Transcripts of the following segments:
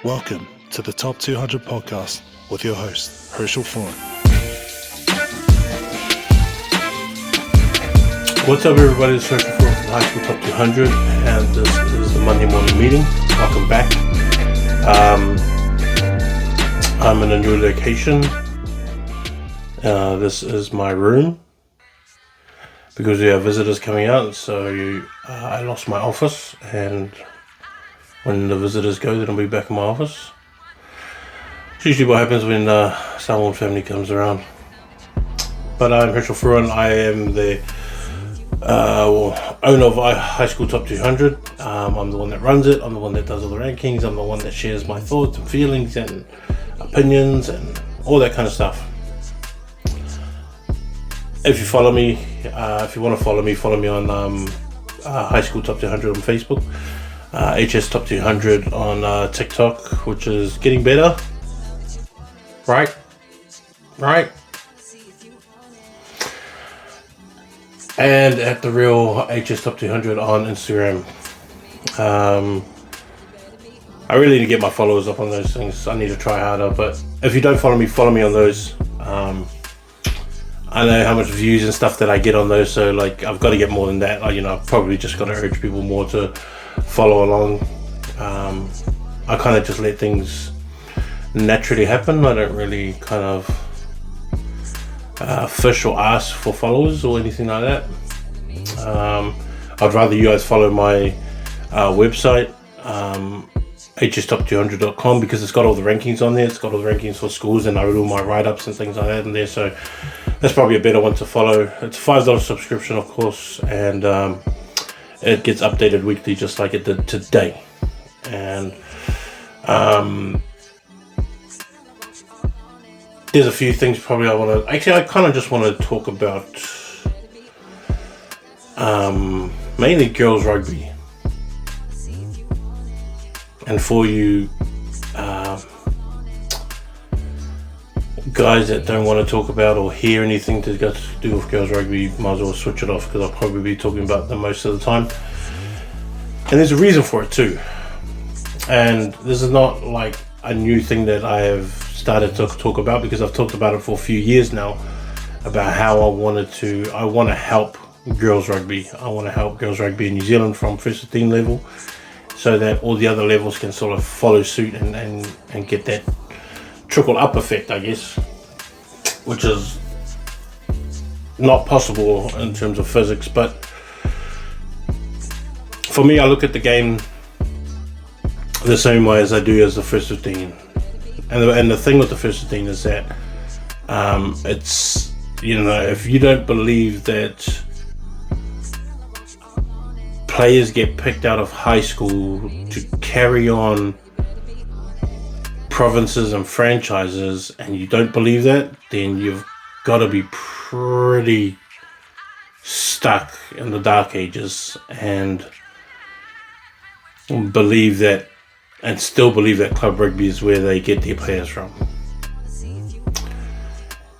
Welcome to the Top 200 podcast with your host, Herschel Foran. What's up, everybody? It's Herschel Foran from High School Top 200, and this is the Monday morning meeting. Welcome back. I'm in a new location. This is my room because we have visitors coming out, so I lost my office, and when the visitors go, then I'll be back in my office. It's usually what happens when someone family comes around. But I'm Herschel Foran. I am the owner of High School Top 200. I'm the one that runs it. I'm the one that does all the rankings. I'm the one that shares my thoughts and feelings and opinions and all that kind of stuff. If you follow me, if you want to follow me on High School Top 200 on Facebook, HS Top 200 on TikTok, which is getting better. Right. And at the real HS Top 200 on Instagram. I really need to get my followers up on those things. I need to try harder, but if you don't follow me on those. I know how much views and stuff that I get on those, so like I've got to get more than that. I've probably just got to urge people more to follow along. I kind of just let things naturally happen. I don't really kind of fish or ask for followers or anything like that. I'd rather you guys follow my website, hstop200.com, because it's got all the rankings on there. It's got all the rankings for schools, and I read all my write-ups and things like that in there, so that's probably a better one to follow. It's a $5 subscription, of course, and it gets updated weekly just like it did today. And there's a few things probably I kind of just want to talk about mainly girls rugby. And for you guys that don't want to talk about or hear anything to do with girls rugby, you might as well switch it off, because I'll probably be talking about them most of the time. And there's a reason for it too. And this is not like a new thing that I have started to talk about, because I've talked about it for a few years now, about how I want to help girls rugby. I want to help girls rugby in New Zealand from first 15 level, so that all the other levels can sort of follow suit and get that trickle up effect, I guess, which is not possible in terms of physics. But for me, I look at the game the same way as I do as the first 15. And the thing with the first 15 is that it's, if you don't believe that players get picked out of high school to carry on provinces and franchises, and you don't believe that, then you've got to be pretty stuck in the dark ages and still believe that club rugby is where they get their players from.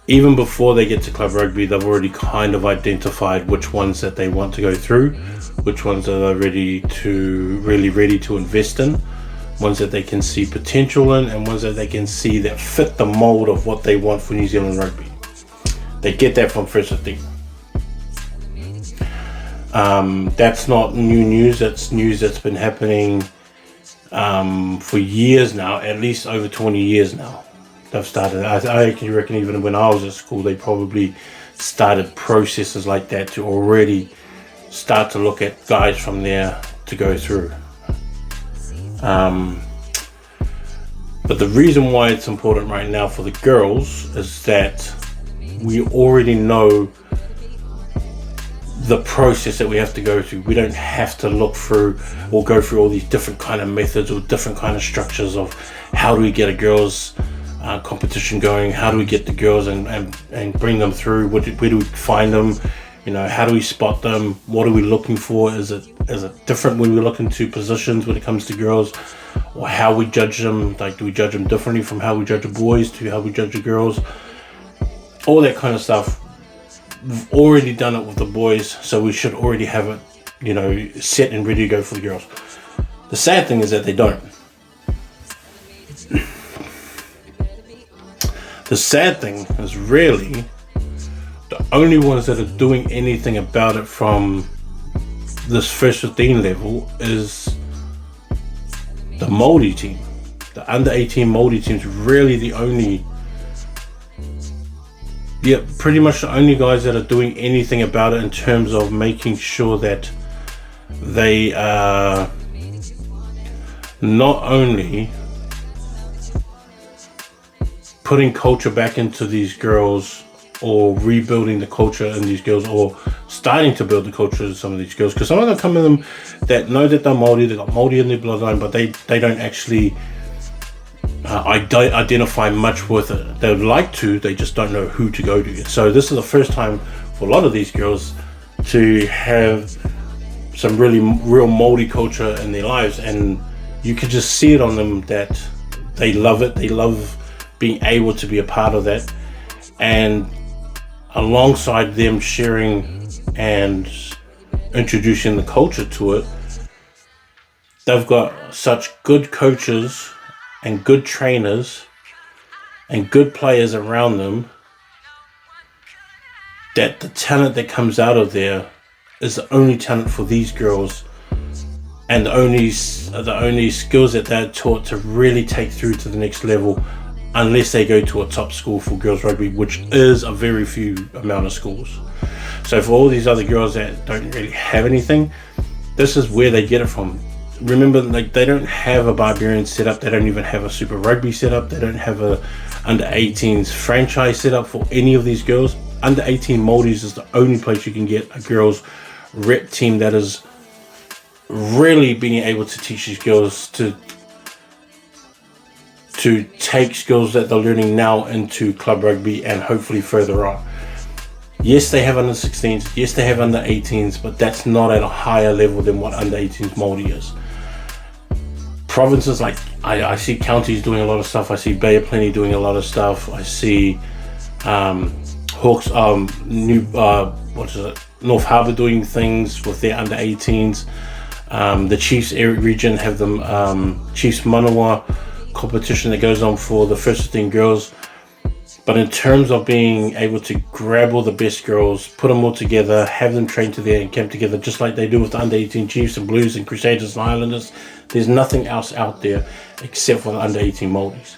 Even before they get to club rugby, they've already kind of identified which ones that they want to go through, which ones are they really ready to invest in, ones that they can see potential in, and ones that they can see that fit the mold of what they want for New Zealand rugby. They get that from first 15. That's not new news. That's news that's been happening for years now, at least over 20 years now. They've started. I reckon even when I was at school, they probably started processes like that to already start to look at guys from there to go through. But the reason why it's important right now for the girls is that we already know the process that we have to go through. We don't have to look through or go through all these different kind of methods or different kind of structures of how do we get a girls competition going, how do we get the girls and bring them through, where do we find them, how do we spot them, what are we looking for, is it different when we look into positions when it comes to girls, or how we judge them, like do we judge them differently from how we judge the boys to how we judge the girls, all that kind of stuff. We've already done it with the boys, so we should already have it set and ready to go for the girls. The sad thing is that they don't. The sad thing is really the only ones that are doing anything about it from this first 15 level is the Māori team. The under 18 Māori team is really the only, pretty much the only guys that are doing anything about it in terms of making sure that they are not only putting culture back into these girls or rebuilding the culture in these girls or starting to build the culture in some of these girls, because some of them come in them that know that they're Māori, they've got Māori in their bloodline, but they don't actually identify much with it. They would like to, they just don't know who to go to. So this is the first time for a lot of these girls to have some real Māori culture in their lives, and you can just see it on them that they love it. They love being able to be a part of that, and alongside them sharing and introducing the culture to it, they've got such good coaches and good trainers and good players around them that the talent that comes out of there is the only talent for these girls, and the only skills that they're taught to really take through to the next level, unless they go to a top school for girls rugby, which is a very few amount of schools. So for all these other girls that don't really have anything, this is where they get it from. Remember, like, they don't have a Barbarian setup, they don't even have a Super Rugby setup, they don't have a under 18s franchise setup for any of these girls. Under 18 Māoris is the only place you can get a girls rep team that is really being able to teach these girls to take skills that they're learning now into club rugby and hopefully further on. Yes, they have under 16s, yes, they have under 18s, but that's not at a higher level than what under 18s Māori is. Provinces, like I see counties doing a lot of stuff, I see Bay of Plenty doing a lot of stuff, I see Hawks, North Harbour doing things with their under 18s. The Chiefs region have them Chiefs Manawa competition that goes on for the first 15 girls. But in terms of being able to grab all the best girls, put them all together, have them train to there and camp together, just like they do with the under 18 Chiefs and Blues and Crusaders and Highlanders, there's nothing else out there except for the under 18 Māoris.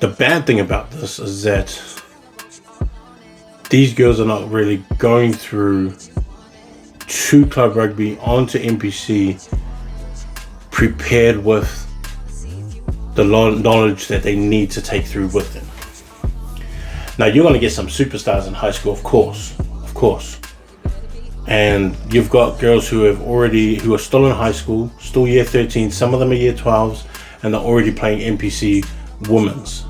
The bad thing about this is that these girls are not really going through to club rugby onto NPC prepared with the knowledge that they need to take through with them. Now, you're going to get some superstars in high school, of course, and you've got girls who are still in high school, still year 13, some of them are year 12s, and they're already playing NPC women's.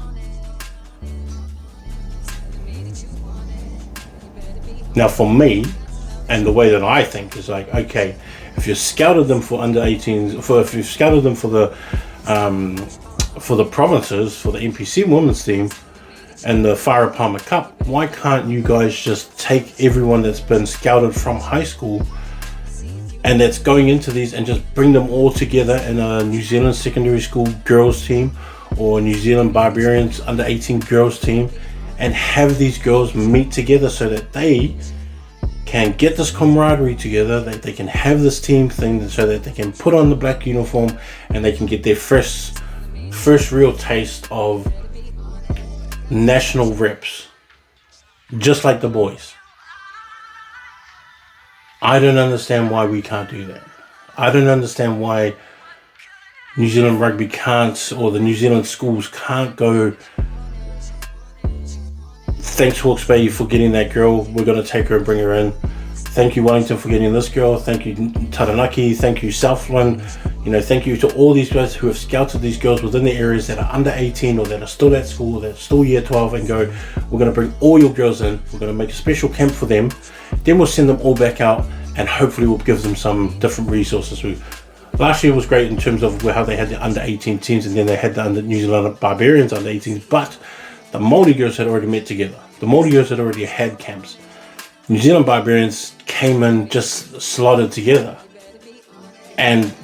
Now, for me, and the way that I think is like, okay, if you've scouted them for under 18s, if you've scouted them for the provinces, for the NPC women's team and the Whare Palmer Cup, why can't you guys just take everyone that's been scouted from high school and that's going into these and just bring them all together in a New Zealand secondary school girls team or New Zealand Barbarians under 18 girls team, and have these girls meet together so that they can get this camaraderie together, that they can have this team thing, so that they can put on the black uniform and they can get their first real taste of national reps, just like the boys. I don't understand why we can't do that. I don't understand why New Zealand Rugby can't, or the New Zealand schools can't go, thanks Hawke's Bay for getting that girl, we're going to take her and bring her in. Thank you Wellington for getting this girl, thank you Taranaki, thank you Southland, thank you to all these guys who have scouted these girls within the areas that are under 18 or that are still at school, that are still year 12, and go, we're going to bring all your girls in, we're going to make a special camp for them, then we'll send them all back out and hopefully we'll give them some different resources. Last year was great in terms of how they had the under 18 teams, and then they had the New Zealand Barbarians under 18s, but the Māori girls had already met together. The Māori girls had already had camps. New Zealand Barbarians came in just slotted together. And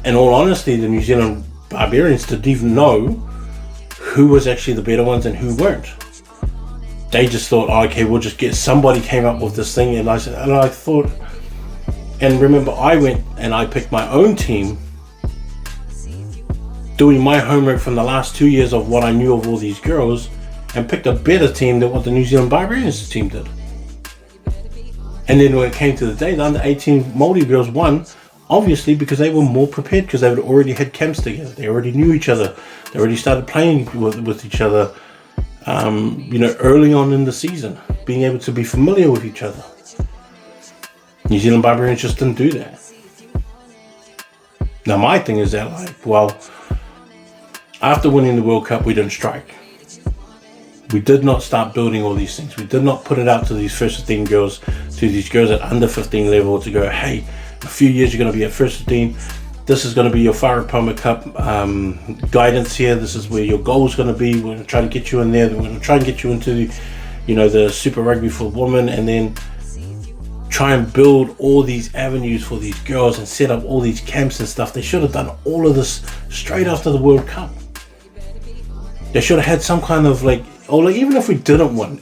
in all honesty, the New Zealand Barbarians didn't even know who was actually the better ones and who weren't. They just thought, oh, okay, we'll just get, somebody came up with this thing, and I thought, and remember, I went and I picked my own team, doing my homework from the last 2 years of what I knew of all these girls, and picked a better team than what the New Zealand Barbarians team did. And then when it came to the day, the under 18 Māori girls won, obviously because they were more prepared, because they had already had camps together. They already knew each other. They already started playing with each other, early on in the season, being able to be familiar with each other. New Zealand Barbarians just didn't do that. Now my thing is that, after winning the World Cup, we didn't strike. We did not start building all these things. We did not put it out to these first 15 girls, to these girls at under 15 level, to go, hey, in a few years you're going to be at first 15. This is going to be your Wharepauma Cup guidance here. This is where your goal is going to be. We're going to try to get you in there. We're going to try and get you into the Super Rugby for women, and then try and build all these avenues for these girls and set up all these camps and stuff. They should have done all of this straight after the World Cup. They should have had some kind of even if we didn't win,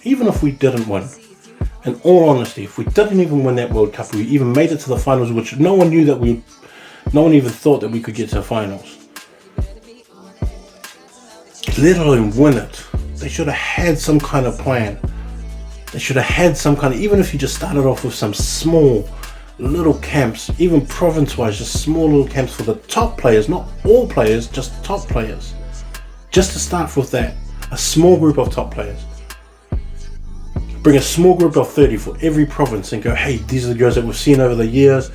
in all honesty, if we didn't even win that World Cup, we even made it to the finals, which no one even thought that we could get to the finals, let alone win it. They should have had some kind of plan. They should have had some kind of, even if you just started off with some small little camps, even province-wise, just small little camps for the top players, not all players, just top players. Just to start with that, a small group of top players. Bring a small group of 30 for every province and go, hey, these are the girls that we've seen over the years,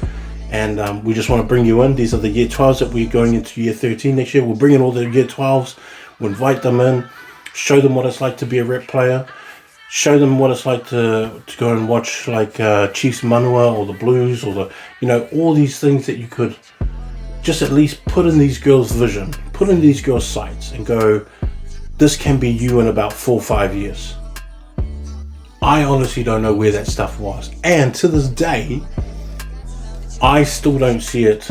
and we just want to bring you in. These are the year 12s that we're going into year 13 next year. We'll bring in all the year 12s, we'll invite them in, show them what it's like to be a rep player, show them what it's like to go and watch Chiefs Manua or the Blues or all these things that you could just at least put in these girls' vision, put in these girls' sights, and go, this can be you in about 4 or 5 years. I honestly don't know where that stuff was. And to this day, I still don't see it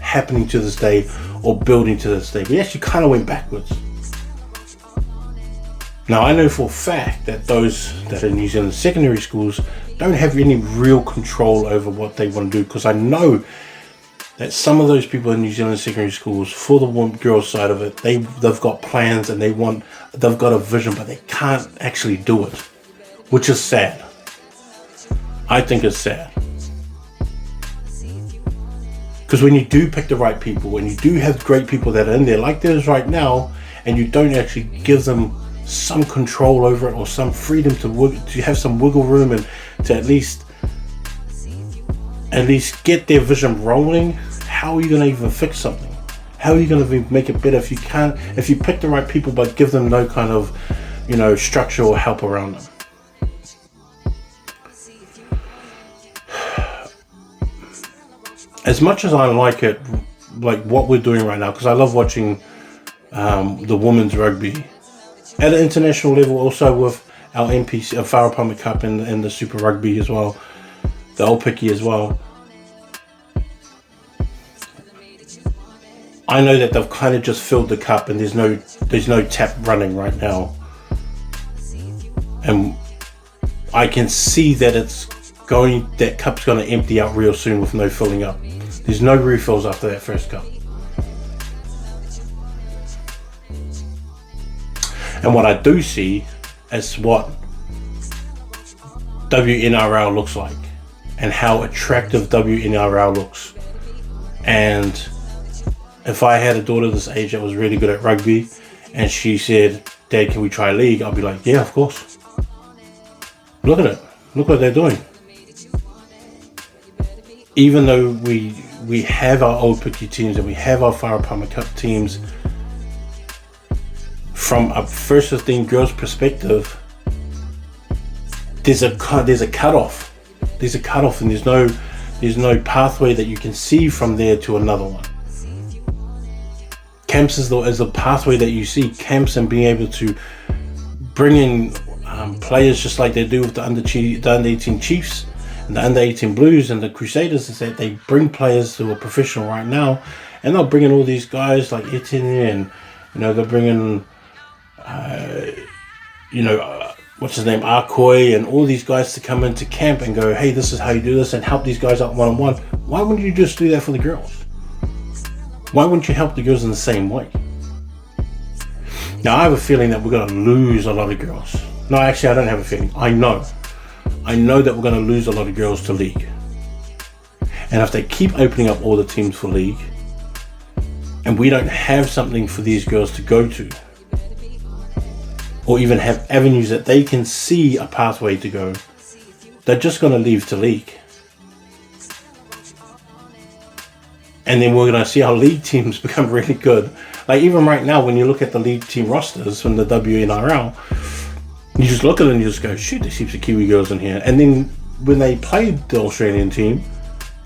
happening to this day or building to this day. We actually kind of went backwards. Now, I know for a fact that those that are in New Zealand secondary schools don't have any real control over what they want to do, because I know that some of those people in New Zealand secondary schools, for the girls side of it, they've got plans and they've got a vision, but they can't actually do it, which is sad. I think it's sad. Because when you do pick the right people, when you do have great people that are in there, like there is right now, and you don't actually give them some control over it or some freedom to have some wiggle room and to at least get their vision rolling, how are you going to even fix something? How are you going to make it better if you pick the right people but give them no kind of structure or help around them? As much as I like what we're doing right now, because I love watching the women's rugby at an international level, also with our NPC, Wharepauma Cup and the Super Rugby as well, the Old Picky as well. I know that they've kind of just filled the cup and there's no tap running right now, and I can see that that cup's going to empty out real soon with no filling up. There's no refills after that first cup. And what I do see is what WNRL looks like and how attractive WNRL looks. And if I had a daughter this age that was really good at rugby and she said, Dad, can we try league? I'll be like, yeah, of course. Look at it. Look what they're doing. Even though we have our Old Picky teams and we have our Wharepauma Cup teams, from a first 15 girls perspective, there's a cutoff. There's a cutoff, and there's no pathway that you can see from there to another one. Camps is the pathway that you see. Camps and being able to bring in players just like they do with the under 18 Chiefs and the under 18 Blues and the Crusaders, is that they bring players who are professional right now, and they'll bring in all these guys like Etienne, and they'll bring in what's his name, Arkoi, and all these guys to come into camp and go, hey, this is how you do this, and help these guys out one-on-one. Why wouldn't you just do that for the girls? Why wouldn't you help the girls in the same way? Now, I have a feeling that we're going to lose a lot of girls. No, actually, I don't have a feeling. I know that we're going to lose a lot of girls to league. And if they keep opening up all the teams for league, and we don't have something for these girls to go to, or even have avenues that they can see a pathway to go, they're just going to leave to league. And then we're going to see our league teams become really good. Like even right now, when you look at the league team rosters from the WNRL, you just look at it and you just go, shoot, there's heaps of Kiwi girls in here. And then when they played the Australian team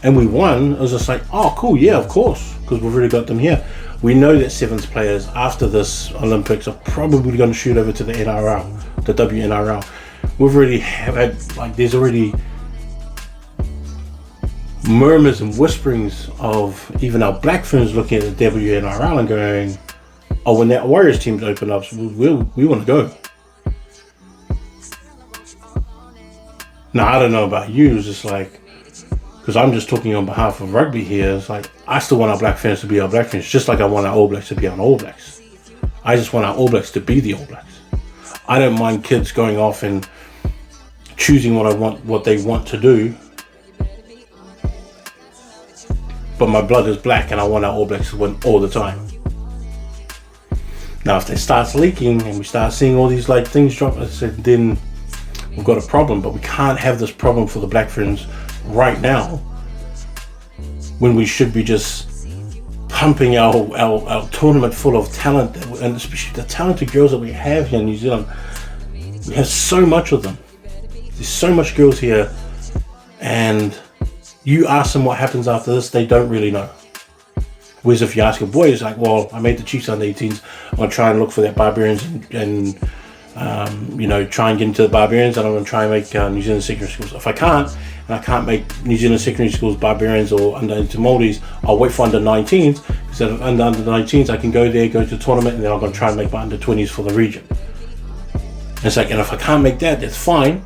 and we won, it was just like, oh, cool, yeah, of course, because we've already got them here. We know that Sevens players after this Olympics are probably going to shoot over to the NRL, the WNRL. We've already had, like, there's already murmurs and whisperings of even our black ferns looking at the WNRL and going, oh, when that Warriors teams open up, we want to go. Now, I don't know about you, it's just like, because I'm just talking on behalf of rugby here, it's like, I still want our black fans to be our black fans, just like I want our All Blacks to be our All Blacks. I just want our All Blacks to be the All Blacks. I don't mind kids going off and choosing what they want to do, but my blood is black and I want our All Blacks to win all the time. Now, if it starts leaking and we start seeing all these like things drop, then we've got a problem. But we can't have this problem for the black ferns right now, when we should be just pumping our tournament full of talent, and especially the talented girls that we have here in New Zealand. We have so much of them. There's so much girls here, and you ask them what happens after this, they don't really know. Whereas if you ask a boy, it's like, well, I made the Chiefs under 18s, I'm going to try and look for that Barbarians and try and get into the Barbarians, and I'm going to try and make New Zealand secondary schools. If I can't, and I can't make New Zealand secondary schools Barbarians or under 18 Māoris, I'll wait for under 19s, because under 19s I can go there, go to the tournament, and then I'm going to try and make my under 20s for the region. And it's like, and if I can't make that, that's fine,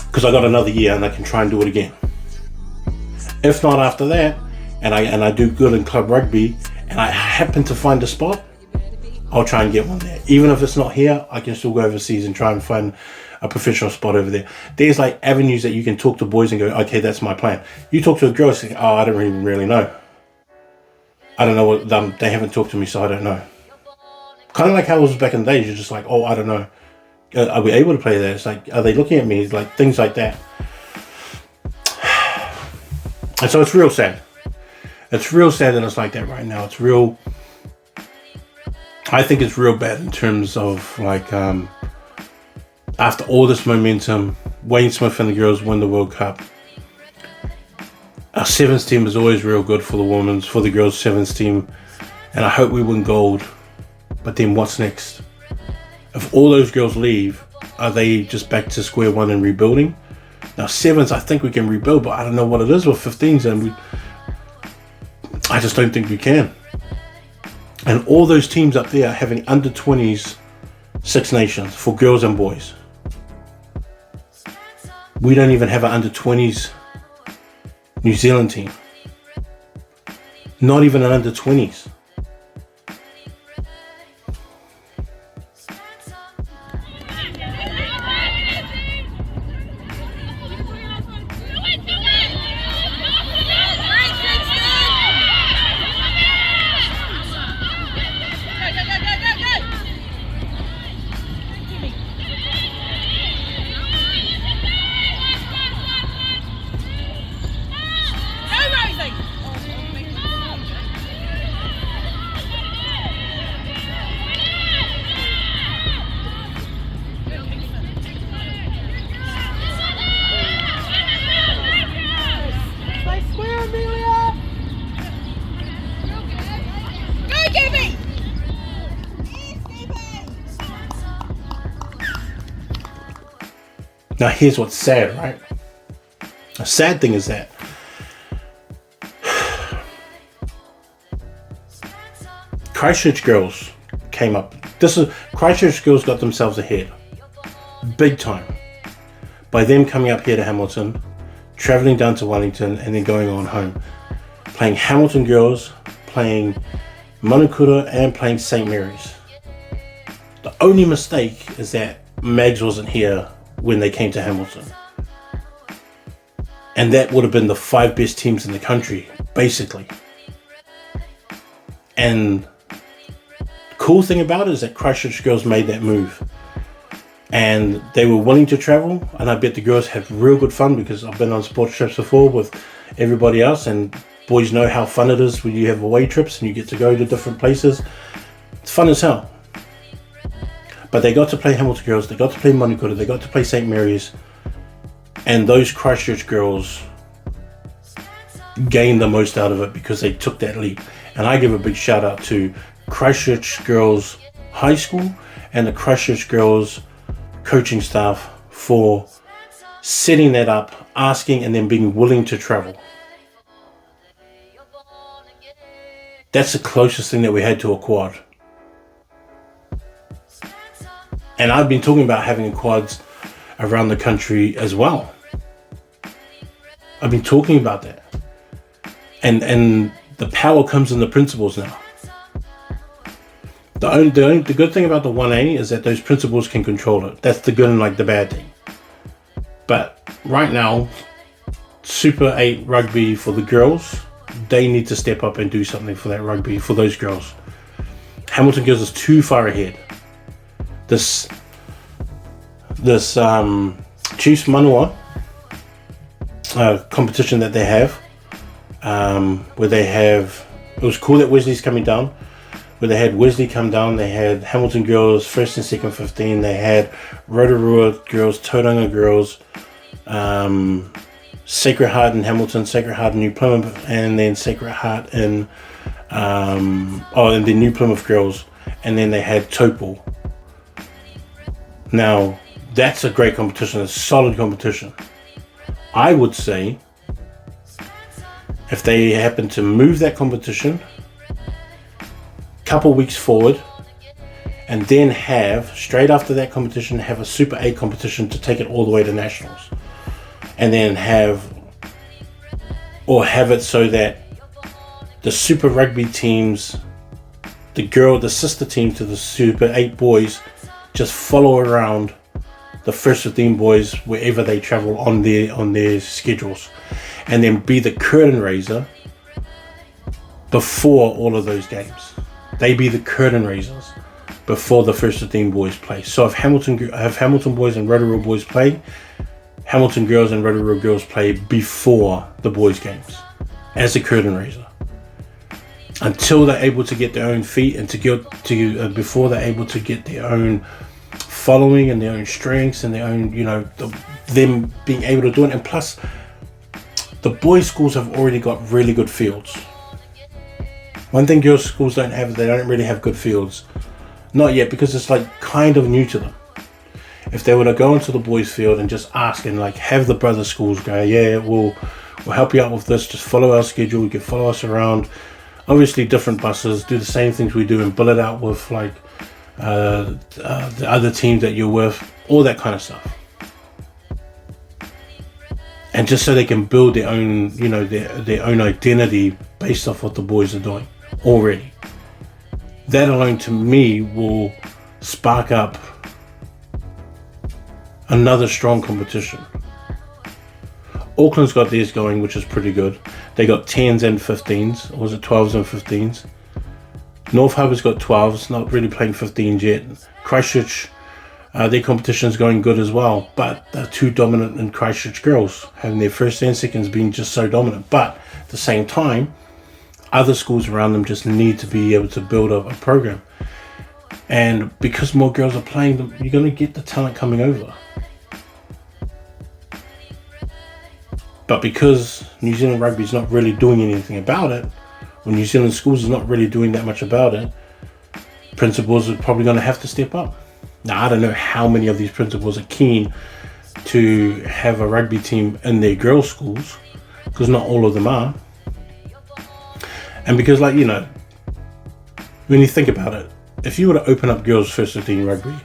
because I got another year and I can try and do it again. If not after that, and I do good in club rugby, and I happen to find a spot, I'll try and get one there. Even if it's not here, I can still go overseas and try and find a professional spot over there. There's like avenues that you can talk to boys and go, okay, that's my plan. You talk to a girl and say, oh, I don't even really know. I don't know what, they haven't talked to me, so I don't know. Kind of like how it was back in the days, you're just like, oh, I don't know. Are we able to play that? It's like, are they looking at me? It's like things like that. And so it's real sad. It's real sad that it's like that right now. It's real, I think it's real bad in terms of like, after all this momentum, Wayne Smith and the girls win the World Cup. Our sevens team is always real good for the women's, for the girls' sevens team. And I hope we win gold. But then what's next? If all those girls leave, are they just back to square one and rebuilding? Now sevens, I think we can rebuild, but I don't know what it is with 15s, and I just don't think we can. And all those teams up there having under 20s Six Nations for girls and boys. We don't even have an under 20s New Zealand team. Not even an under 20s. Now here's what's sad, right? The sad thing is that Christchurch girls came up Christchurch girls got themselves ahead, big time, by them coming up here to Hamilton, travelling down to Wellington, and then going on home, playing Hamilton girls, playing Manukura, and playing St. Mary's. The only mistake is that Mags wasn't here when they came to Hamilton. And that would have been the 5 best teams in the country, basically. And the cool thing about it is that Christchurch girls made that move. And they were willing to travel. And I bet the girls had real good fun, because I've been on sports trips before with everybody else. And boys know how fun it is when you have away trips and you get to go to different places. It's fun as hell. But they got to play Hamilton girls, they got to play Manukura, they got to play St. Mary's. And those Christchurch girls gained the most out of it because they took that leap. And I give a big shout out to Christchurch Girls High School and the Christchurch Girls coaching staff for setting that up, asking, and then being willing to travel. That's the closest thing that we had to a quad. And I've been talking about having quads around the country as well. I've been talking about that. And the power comes in the principals now. The good thing about the 180 is that those principals can control it. That's the good and like the bad thing. But right now, Super 8 rugby for the girls, they need to step up and do something for that rugby for those girls. Hamilton girls is too far ahead. This Chiefs Manua competition that they have, where they have, it was cool that Wesley's coming down, where they had Wesley come down, they had Hamilton girls first and second 15, they had Rotorua girls, Tauranga girls, Sacred Heart in Hamilton, Sacred Heart in New Plymouth, and then Sacred Heart in and the New Plymouth girls, and then they had Taupo. Now, that's a great competition, a solid competition. I would say, if they happen to move that competition a couple weeks forward, and then have, straight after that competition, have a Super 8 competition to take it all the way to Nationals. And then have it so that the Super Rugby teams, the sister team to the Super 8 boys, just follow around the first 15 boys wherever they travel on their schedules, and then be the curtain raiser before all of those games. They be the curtain raisers before the first 15 boys play. So if Hamilton boys and Rotorua boys play, Hamilton girls and Rotorua girls play before the boys games as a curtain raiser, until they're able to get their own feet and before they're able to get their own following and their own strengths and their own, them being able to do it. And plus, the boys' schools have already got really good fields. One thing girls' schools don't have is they don't really have good fields. Not yet, because it's like kind of new to them. If they were to go into the boys' field and just ask and like have the brother schools go, yeah, we'll help you out with this, just follow our schedule, you can follow us around. Obviously different buses, do the same things we do and bill it out with like the other teams that you're with, all that kind of stuff. And just so they can build their own, their own identity based off what the boys are doing already. That alone to me will spark up another strong competition. Auckland's got theirs going, which is pretty good. They got 10s and 15s, or was it 12s and 15s? North Harbour's got 12s, not really playing 15s yet. Christchurch, their competition's going good as well, but they're too dominant in Christchurch girls, having their first and seconds being just so dominant. But at the same time, other schools around them just need to be able to build up a program. And because more girls are playing them, you're going to get the talent coming over. But because New Zealand Rugby is not really doing anything about it, or New Zealand schools is not really doing that much about it, principals are probably going to have to step up. Now, I don't know how many of these principals are keen to have a rugby team in their girls' schools, because not all of them are. And because, when you think about it, if you were to open up girls first 15 rugby,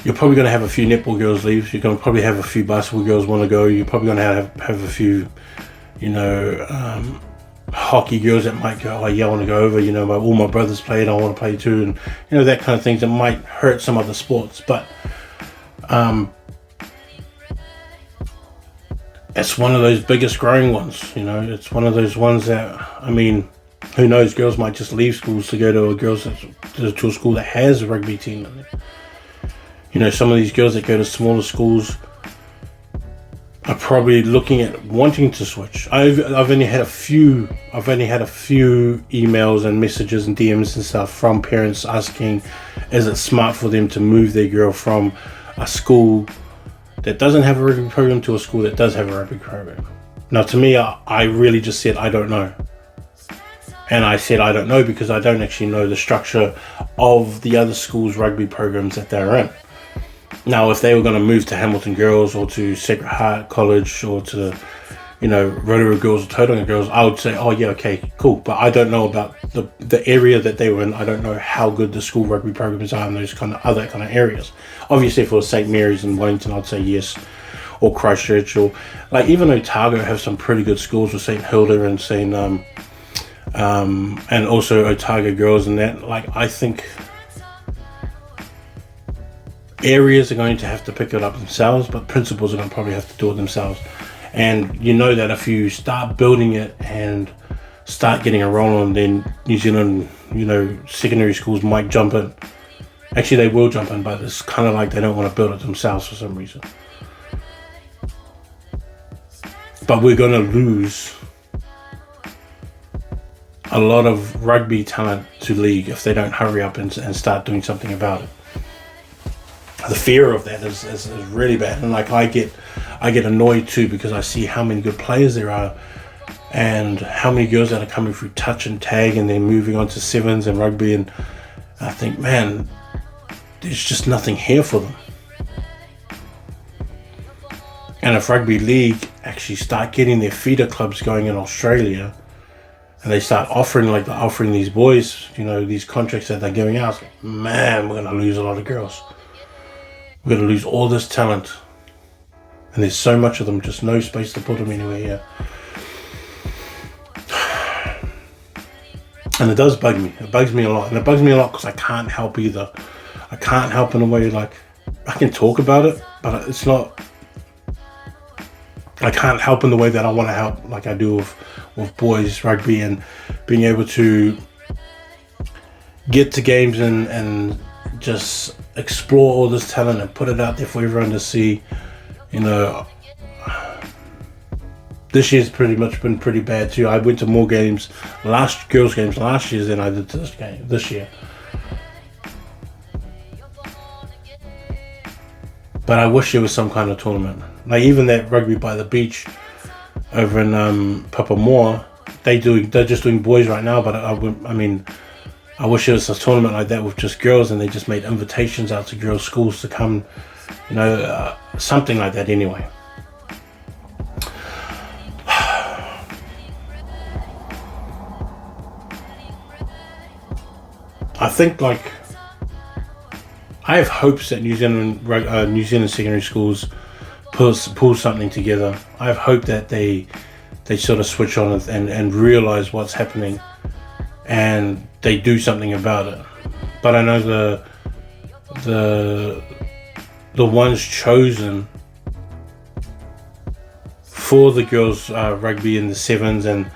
you're probably going to have a few netball girls leave. You're going to probably have a few basketball girls want to go. You're probably going to have a few, hockey girls that might go, oh yeah, I want to go over. All my brothers played, I want to play too, and that kind of things that might hurt some other sports. But it's one of those biggest growing ones. It's one of those ones that, who knows? Girls might just leave schools to go to a school that has a rugby team in it. Some of these girls that go to smaller schools are probably looking at wanting to switch. I've only had a few emails and messages and DMs and stuff from parents asking, is it smart for them to move their girl from a school that doesn't have a rugby program to a school that does have a rugby program? Now, to me, I really just said I don't know. And I said I don't know because I don't actually know the structure of the other schools' rugby programs that they're in. Now, if they were going to move to Hamilton Girls or to Sacred Heart College or to, Rotorua Girls or Tauranga Girls, I would say, oh yeah, okay, cool. But I don't know about the area that they were in. I don't know how good the school rugby programs are in those kind of other kind of areas. Obviously, if it was St. Mary's and Wellington, I'd say yes. Or Christchurch, or like even Otago have some pretty good schools with St. Hilda and St. And also Otago Girls and that. Like, I think areas are going to have to pick it up themselves, but principals are going to probably have to do it themselves. And that if you start building it and start getting a roll on, then New Zealand, secondary schools might jump in. Actually, they will jump in, but it's kind of like they don't want to build it themselves for some reason. But we're going to lose a lot of rugby talent to league if they don't hurry up and start doing something about it. The fear of that is really bad, and like I get annoyed too because I see how many good players there are and how many girls that are coming through touch and tag and then moving on to sevens and rugby, and I think, man, there's just nothing here for them. And if rugby league actually start getting their feeder clubs going in Australia, and they start offering these boys, these contracts that they're giving out, man, we're going to lose a lot of girls. We're going to lose all this talent. And there's so much of them, just no space to put them anywhere here. And it does bug me. It bugs me a lot. And it bugs me a lot because I can't help either. I can't help in a way, like, I can talk about it, but it's not... I can't help in the way that I want to help, like I do with boys rugby, and being able to get to games and just explore all this talent and put it out there for everyone to see. This year's pretty much been pretty bad too. I went to more games, girls games last year than I did this year. But I wish there was some kind of tournament. Like even that rugby by the beach over in Papamoa, they're just doing boys right now. But I wish there was a tournament like that with just girls, and they just made invitations out to girls' schools to come, something like that anyway. I think I have hopes that New Zealand secondary schools pull something together. I have hope that they sort of switch on and realize what's happening, and they do something about it. But I know the ones chosen for the girls rugby in the sevens and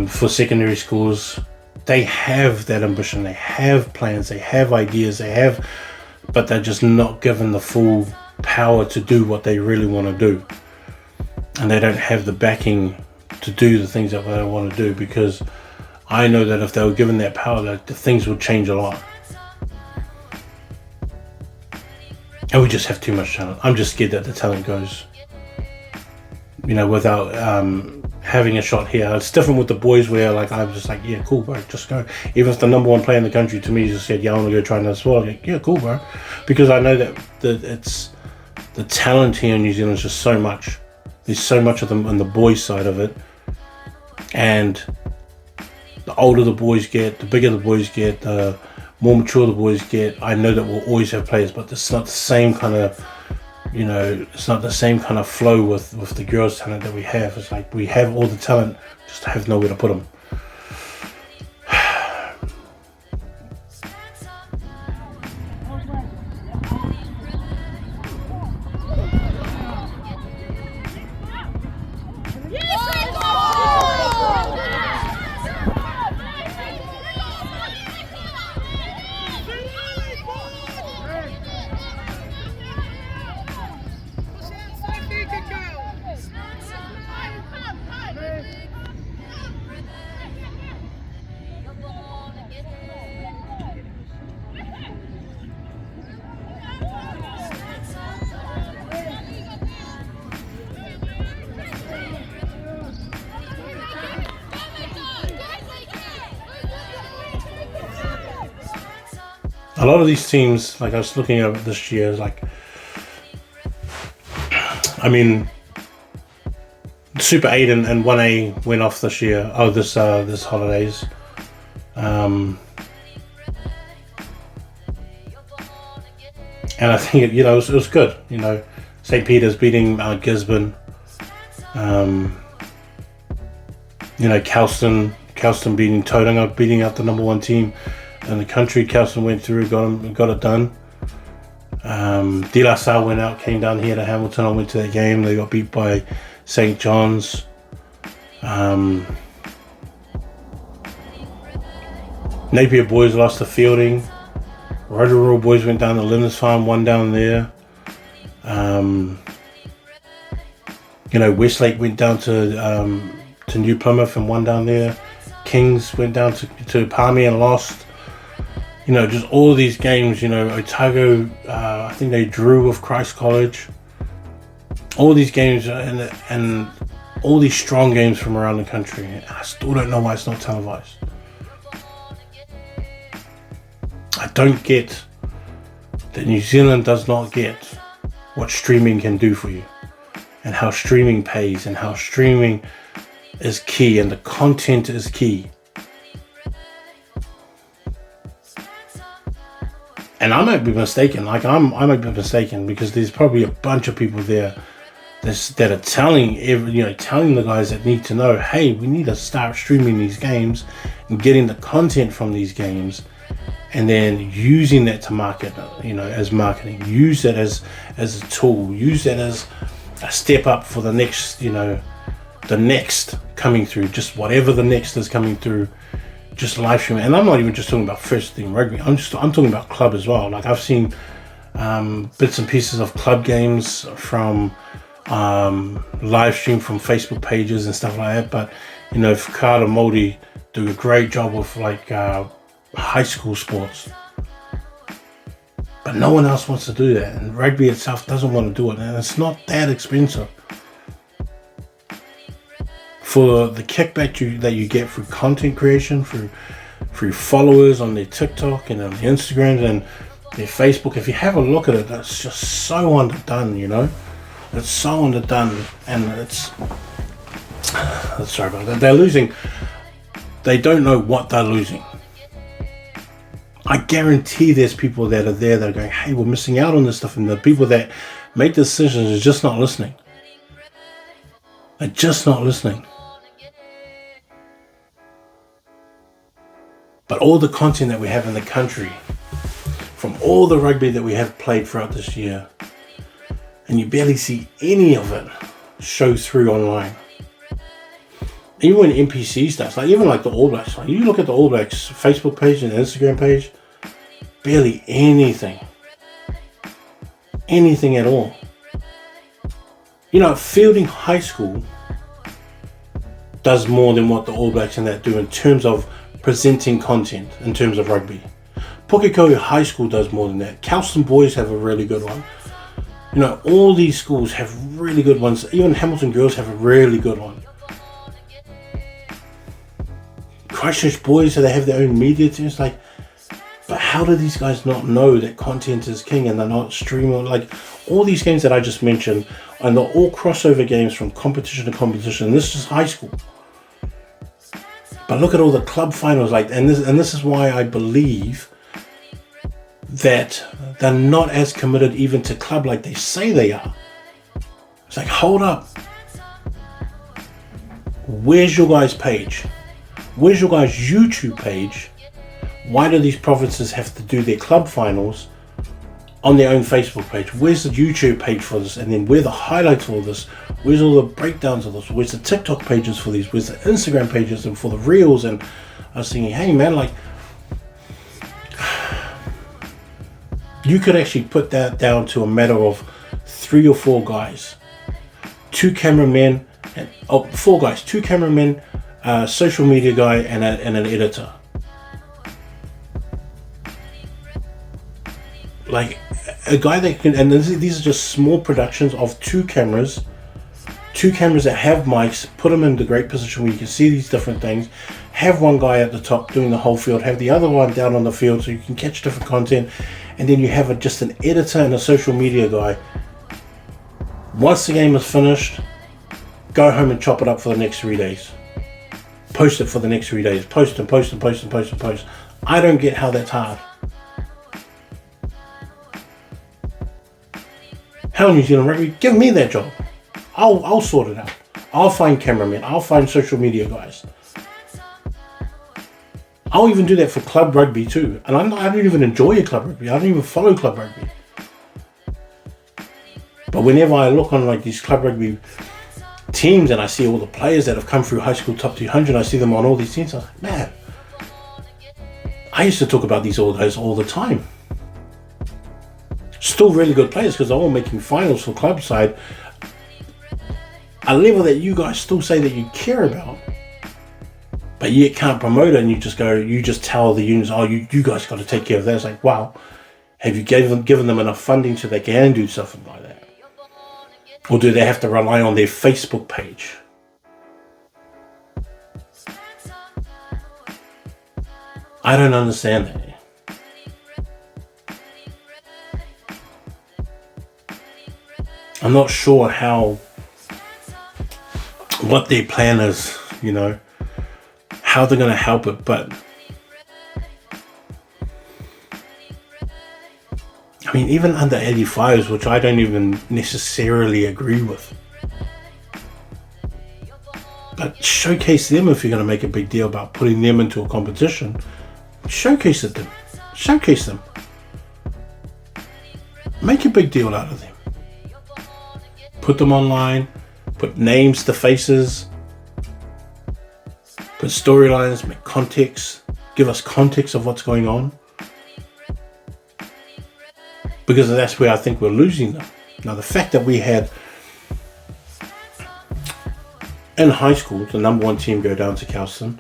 for secondary schools, they have that ambition, they have plans, they have ideas, but they're just not given the full power to do what they really want to do. And they don't have the backing to do the things that they want to do, because I know that if they were given that power, that the things would change a lot. And we just have too much talent. I'm just scared that the talent goes, without having a shot here. It's different with the boys where I'm just like, yeah, cool, bro, just go. Even if the number one player in the country to me just said, yeah, I want to go try another sport, like, yeah, cool, bro. Because I know that it's the talent here in New Zealand is just so much. There's so much of them on the boys side of it. And the older the boys get, the bigger the boys get, the more mature the boys get, I know that we'll always have players, but it's not the same kind of, it's not the same kind of flow with the girls' talent that we have. It's like we have all the talent, just have nowhere to put them. A lot of these teams, like I was looking at this year, like, I mean, Super 8 and 1A went off this year. Oh, this holidays. And I think it was good. St. Peter's beating Gisborne. Kelston beating Tauranga, beating out the number 1 team in the country. Kelston went through, got it done. De La Salle went out, came down here to Hamilton. I went to that game. They got beat by St. John's. Napier boys lost to Fielding. Rotorua boys went down to Lindisfarne, won down there. Westlake went down to New Plymouth and won down there. Kings went down to Palmy and lost. Just all these games, Otago, I think they drew with Christ College. All these games and all these strong games from around the country. I still don't know why it's not televised. I don't get that New Zealand does not get what streaming can do for you, and how streaming pays, and how streaming is key, and the content is key. And I might be mistaken. I might be mistaken, because there's probably a bunch of people there that are telling the guys that need to know, hey, we need to start streaming these games and getting the content from these games, and then using that to market, as marketing. Use that as a tool. Use that as a step up for the next, the next coming through. Just whatever the next is coming through. Just live stream. And I'm not even just talking about first team rugby. I'm talking about club as well. Like, I've seen bits and pieces of club games from live stream from Facebook pages and stuff like that. But Whakaara Māori do a great job with high school sports. But no one else wants to do that, and rugby itself doesn't want to do it, and it's not that expensive. For the kickback that you get through content creation, through followers on their TikTok and on their Instagram and their Facebook, if you have a look at it, that's just so underdone, It's so underdone, and it's sorry about that. They're losing. They don't know what they're losing. I guarantee there's people that are there that are going, hey, we're missing out on this stuff, and the people that make decisions are just not listening. They're just not listening. But all the content that we have in the country, from all the rugby that we have played throughout this year, and you barely see any of it show through online. Even when NPC starts, even the All Blacks, you look at the All Blacks Facebook page and Instagram page, barely anything at all. Fielding High School does more than what the All Blacks and that do in terms of presenting content, in terms of rugby. Pukekohe High School does more than that. Kelston boys have a really good one. All these schools have really good ones. Even Hamilton girls have a really good one. Christchurch boys, so they have their own media teams. But how do these guys not know that content is king, and they're not streaming? All these games that I just mentioned, and they're all crossover games from competition to competition. This is high school. But look at all the club finals, and this is why I believe that they're not as committed even to club like they say they are. It's like, hold up. Where's your guys' page? Where's your guys' YouTube page? Why do these provinces have to do their club finals on their own Facebook page? Where's the YouTube page for this? And then where are the highlights for this? Where's all the breakdowns of this? Where's the TikTok pages for these? Where's the Instagram pages and for the reels? And I was thinking, hey man, like, you could actually put that down to a matter of 3 or 4 guys, 2 cameramen, and 4 guys, 2 cameramen, social media guy, and an editor. Like a guy that can, and these are just small productions of 2 cameras that have mics, put them in the great position where you can see these different things, have one guy at the top doing the whole field, have the other one down on the field so you can catch different content, and then you have just an editor and a social media guy. Once the game is finished, go home and chop it up for the next 3 days. Post it for the next 3 days. Post. I don't get how that's hard. Hell, New Zealand Rugby, give me that job. I'll sort it out. I'll find cameramen. I'll find social media guys. I'll even do that for club rugby too. And I don't even enjoy club rugby. I don't even follow club rugby. But whenever I look on like these club rugby teams and I see all the players that have come through high school top 200, I see them on all these teams. I'm like, man, I used to talk about these guys all the time. Still really good players because they're all making finals for club side. A level that you guys still say that you care about, but yet can't promote it, and you just tell the unions, oh, you guys got to take care of that. It's like, wow, have you given them enough funding so they can do something like that? Or do they have to rely on their Facebook page? I don't understand that. I'm not sure what their plan is, how they're going to help it, but I mean, even under 85s, which I don't even necessarily agree with, but showcase them if you're going to make a big deal about putting them into a competition. Showcase them. Make a big deal out of them. Put them online, put names to faces, put storylines, make context, give us context of what's going on. Because that's where I think we're losing them. Now, the fact that we had, in high school, the number 1 team go down to Kelston.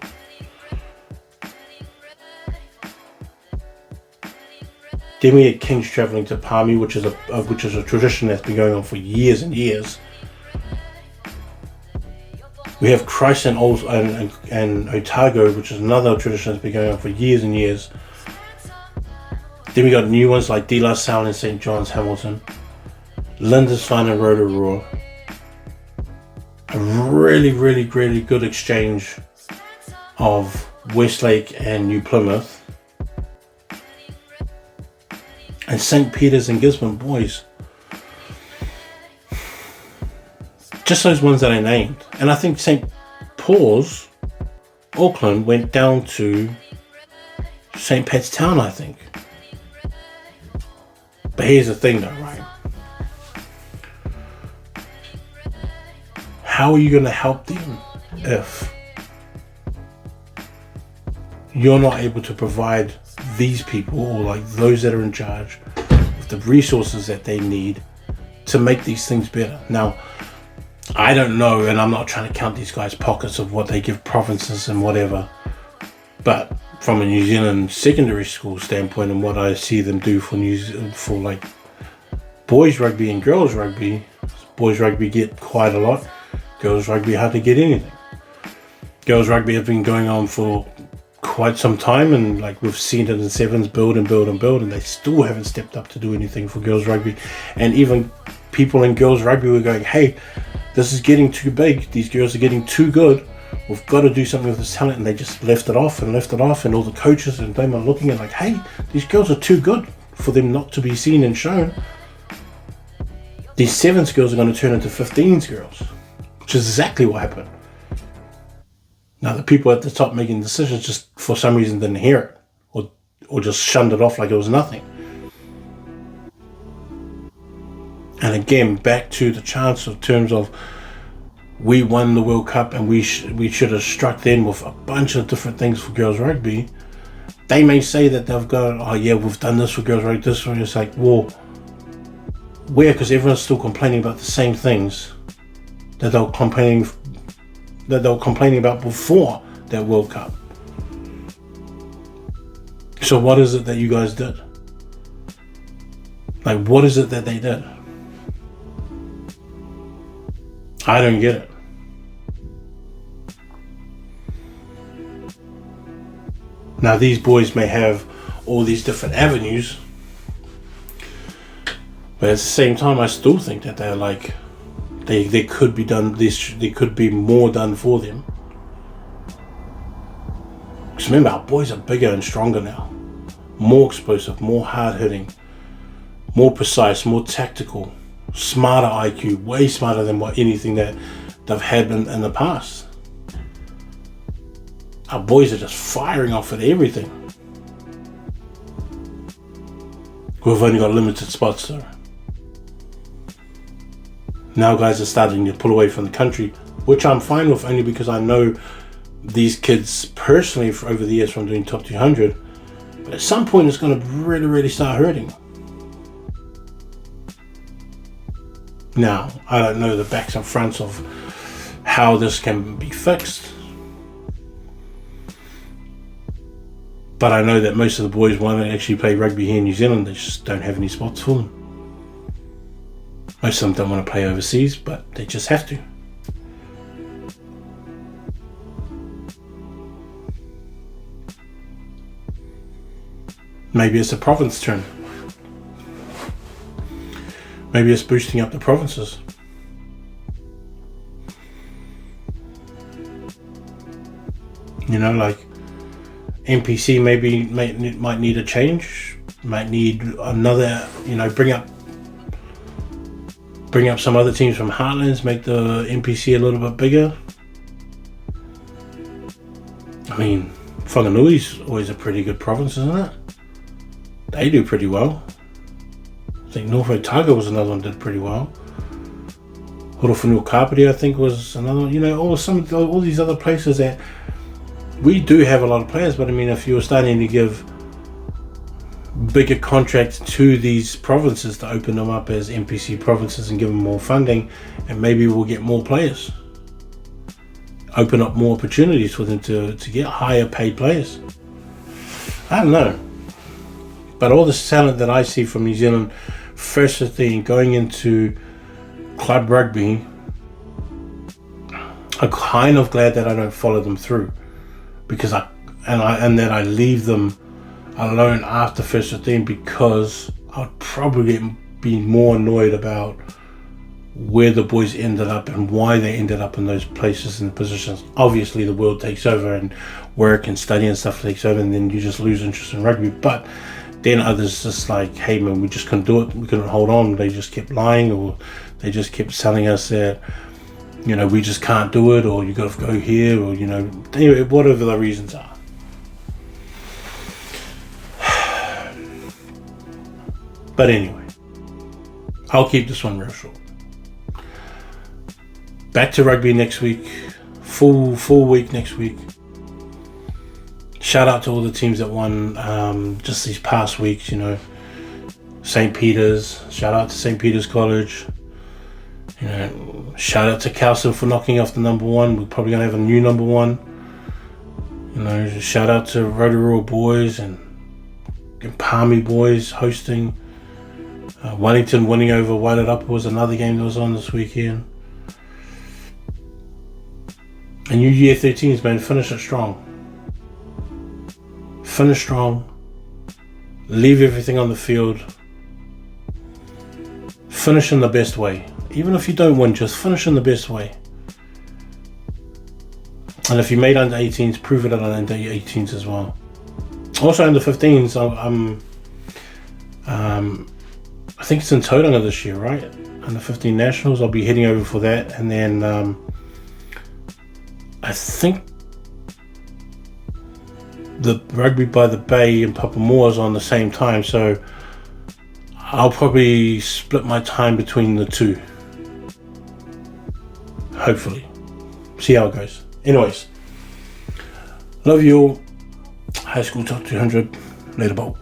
Then we had Kings travelling to Palmy, which is a tradition that's been going on for years and years. We have Christ and Otago, which is another tradition that's been going on for years and years. Then we got new ones like De La Salle and St. John's Hamilton, Lindisfarne and Rotorua. A really, really, really good exchange of Westlake and New Plymouth. And St. Peter's and Gisborne, boys. Just those ones that I named. And I think St. Paul's, Auckland, went down to St. Pat's Town, I think. But here's the thing though, right? How are you going to help them if you're not able to provide these people, or like those that are in charge, with the resources that they need to make these things better? Now, I don't know, and I'm not trying to count these guys' pockets of what they give provinces and whatever, but from a New Zealand secondary school standpoint and what I see them do for like boys rugby and girls rugby, boys rugby get quite a lot, girls rugby hardly get anything. Girls rugby have been going on for quite some time, and like we've seen it in sevens build, and they still haven't stepped up to do anything for girls rugby. And even people in girls rugby were going, hey, this is getting too big, these girls are getting too good, we've got to do something with this talent, and they just left it off, and all the coaches and them are looking at like, hey, these girls are too good for them not to be seen and shown. These 7s girls are going to turn into 15s girls, which is exactly what happened. Now, the people at the top making decisions just for some reason didn't hear it, or just shunned it off like it was nothing. And again, back to the chance in terms of we won the World Cup and we should have struck them with a bunch of different things for girls rugby. They may say that they've got, oh yeah, we've done this for girls rugby, this one. It's like, well, where? Because everyone's still complaining about the same things that they were complaining about before that World Cup. So what is it that you guys did? Like, what is it that they did? I don't get it. Now, these boys may have all these different avenues, but at the same time, I still think that they're like, they could be done. There could be more done for them. Because remember, our boys are bigger and stronger now, more explosive, more hard hitting, more precise, more tactical, smarter IQ, way smarter than anything that they've had in the past. Our boys are just firing off at everything. We've only got limited spots though. Now guys are starting to pull away from the country, which I'm fine with, only because I know these kids personally for over the years from doing top 200. But at some point it's going to really, really start hurting. Now, I don't know the backs and fronts of how this can be fixed. But I know that most of the boys want to actually play rugby here in New Zealand. They just don't have any spots for them. Most of them don't want to play overseas, but they just have to. Maybe it's a province turn. Maybe it's boosting up the provinces. You know, like NPC might need a change, might need another, bring up some other teams from Heartlands, make the NPC a little bit bigger. I mean, Whanganui's always a pretty good province, isn't it? They do pretty well. I think North Otago was another one that did pretty well. Horowhenua Kapiti, I think, was another one. All these other places that we do have a lot of players, but I mean, if you were starting to give bigger contracts to these provinces to open them up as NPC provinces and give them more funding, and maybe we'll get more players. Open up more opportunities for them to get higher paid players. I don't know. But all this talent that I see from New Zealand, first thing going into club rugby, I'm kind of glad that I don't follow them through, because that I leave them alone after first 15, because I'd probably be more annoyed about where the boys ended up and why they ended up in those places and positions. Obviously the world takes over and work and study and stuff takes over, and then you just lose interest in rugby. But then others just like, hey man, we just couldn't do it, we couldn't hold on. They just kept lying, or they just kept telling us that, we just can't do it, or you got to go here, or anyway, whatever the reasons are. But anyway, I'll keep this one real short. Back to rugby next week, full week next week. Shout out to all the teams that won just these past weeks, St. Peter's, shout out to St. Peter's College. Shout out to Calcium for knocking off the number one. We're probably going to have a new number one. Shout out to Rotorua boys and Palmy boys hosting. Wellington winning over Wairarapa was another game that was on this weekend. And you year 13s, man, finish it strong. Finish strong. Leave everything on the field. Finish in the best way. Even if you don't win, just finish in the best way. And if you made under 18s, prove it at under 18s as well. Also under 15s, I think it's in Tauranga this year, right? Under 15 nationals, I'll be heading over for that, and then I think the Rugby by the Bay in Papamoa is on the same time, so I'll probably split my time between the two. Hopefully. See how it goes. Anyways, love you all. High School Top 200. Later, ball.